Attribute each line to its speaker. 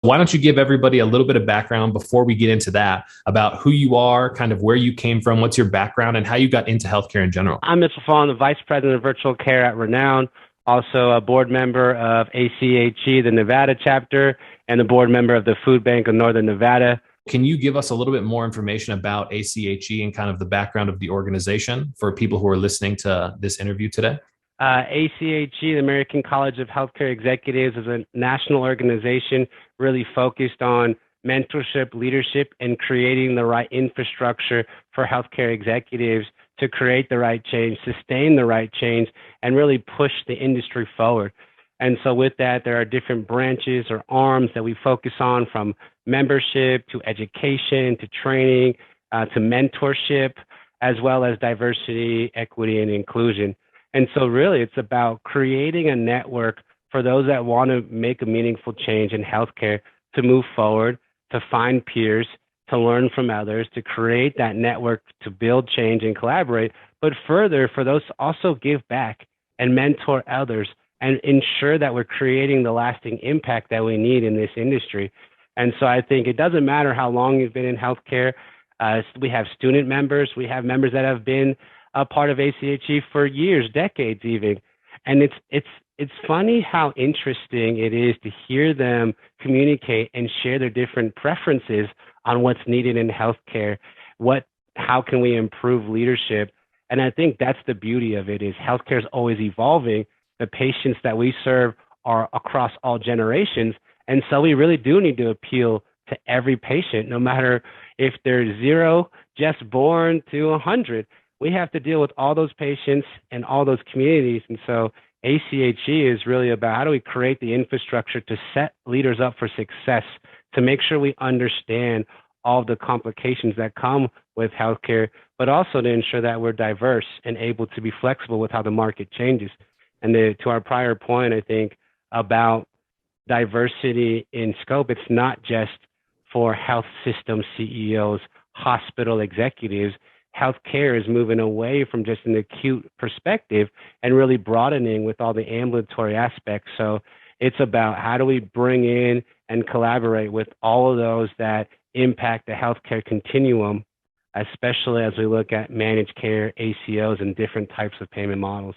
Speaker 1: Why don't you give everybody a little bit of background before we get into that about who you are, kind of where you came from, what's your background, and how you got into healthcare in general?
Speaker 2: I'm Mr. Fong, the Vice President of Virtual Care at Renown, also a board member of ACHE, the Nevada chapter, and a board member of the Food Bank of Northern Nevada.
Speaker 1: Can you give us a little bit more information about ACHE and kind of the background of the organization for people who are listening to this interview today?
Speaker 2: ACHE, the American College of Healthcare Executives, is a national organization really focused on mentorship, leadership, and creating the right infrastructure for healthcare executives to create the right change, sustain the right change, and really push the industry forward. And so with that, there are different branches or arms that we focus on, from membership to education to training to mentorship, as well as diversity, equity, and inclusion. And so really it's about creating a network for those that want to make a meaningful change in healthcare to move forward, to find peers, to learn from others, to create that network to build change and collaborate, but further for those to also give back and mentor others and ensure that we're creating the lasting impact that we need in this industry. And so I think it doesn't matter how long you've been in healthcare. We have student members, we have members that have been a part of ACHE for years, decades even. And it's funny how interesting it is to hear them communicate and share their different preferences on what's needed in healthcare, how can we improve leadership. And I think that's the beauty of it, is healthcare is always evolving. The patients that we serve are across all generations. And so we really do need to appeal to every patient, no matter if they're 0, just born, to 100. We have to deal with all those patients and all those communities. And so ACHE is really about how do we create the infrastructure to set leaders up for success, to make sure we understand all the complications that come with healthcare, but also to ensure that we're diverse and able to be flexible with how the market changes. And to our prior point, I think, about diversity in scope, it's not just for health system CEOs, hospital executives. Healthcare is moving away from just an acute perspective and really broadening with all the ambulatory aspects. So it's about how do we bring in and collaborate with all of those that impact the healthcare continuum, especially as we look at managed care, ACOs, and different types of payment models.